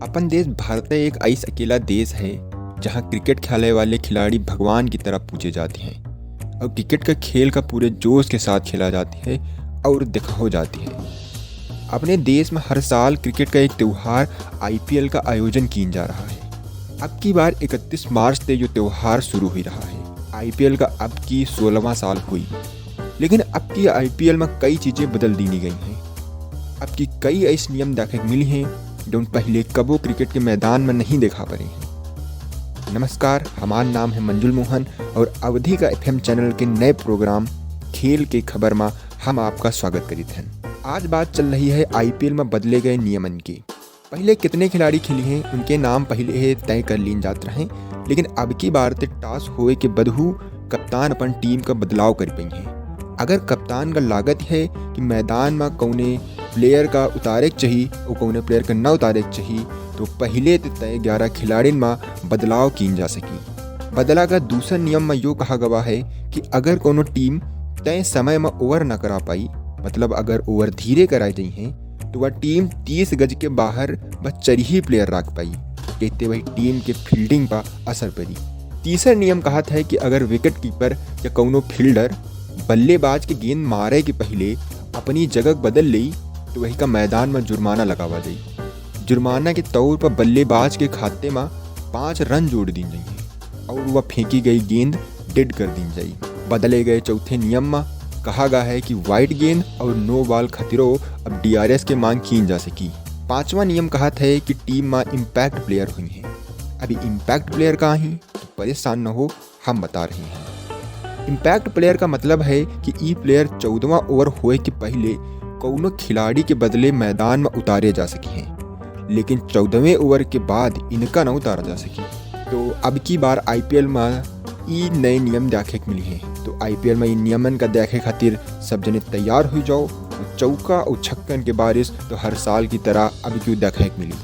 अपन देश भारत एक ऐसा अकेला देश है जहाँ क्रिकेट खेलने वाले खिलाड़ी भगवान की तरह पूजे जाते हैं और क्रिकेट का खेल का पूरे जोश के साथ खेला जाती है और देखा हो जाती है। अपने देश में हर साल क्रिकेट का एक त्यौहार IPL का आयोजन किया जा रहा है। अब की बार 31 मार्च से जो त्यौहार शुरू हो रहा है। IPL का अब की 16वां साल हुई, लेकिन अब की IPL में कई चीज़ें बदल दी गई हैं। अब की कई ऐसे नियम देखने को मिली हैं जो पहले कबो क्रिकेट के मैदान में नहीं देखा पड़े हैं। नमस्कार, हमारा नाम है मंजुल मोहन और अवधि का FM चैनल के नए प्रोग्राम खेल के खबर में हम आपका स्वागत करते हैं। आज बात चल रही है IPL में बदले गए नियमन की। पहले कितने खिलाड़ी खेले हैं उनके नाम पहले तय कर लिए जाते रहे, लेकिन अब की बार टॉस होए के बदहू कप्तान अपन टीम का बदलाव कर पाई हैं। अगर कप्तान का लागत है कि मैदान में कौने प्लेयर का उतारे चाहिए और कौने प्लेयर का न उतारे चाहिए, तो पहले तय 11 खिलाड़ी में बदलाव किया जा सकी। बदला का दूसरा नियम में यो कहा गया है कि अगर कोनो टीम तय समय में ओवर न करा पाई, मतलब अगर ओवर धीरे कराई गई हैं, तो वह टीम 30 गज के बाहर बस 4 ही प्लेयर रख पाई, कहते वही टीम के फील्डिंग पर असर पड़ी। तीसरा नियम कहा था कि अगर विकेट कीपर या कोनो फील्डर बल्लेबाज के गेंद मारे के पहले अपनी जगह बदल ली, तो वही का मैदान में जुर्माना लगावा जाए। जुर्माना के तौर पर बल्लेबाज के खाते में 5 रन जोड़ दी जाइए और वह फेंकी गई गेंद डेड कर दी जाए। बदले गए चौथे नियम में कहा गया है कि वाइड गेंद और नो बॉल खतरों अब DRS के मांग की जा सकी। 5वां नियम कहा था कि टीम में इम्पैक्ट प्लेयर हुई हैं। अभी इम्पैक्ट प्लेयर कहाँ हैं, तो परेशान न हो, हम बता रहे हैं। इम्पैक्ट प्लेयर का मतलब है कि ई प्लेयर 14वां ओवर होए के पहले कौनो खिलाड़ी के बदले मैदान में उतारे जा सके हैं, लेकिन 14वें ओवर के बाद इनका न उतारा जा सके। तो अब की बार IPL में ई नए नियम देखे मिली हैं। तो IPL में इन नियमन का देखे खातिर सब जने तैयार हो जाओ। चौका और छक्कन के बारिश तो हर साल की तरह अब क्यों देखे मिली।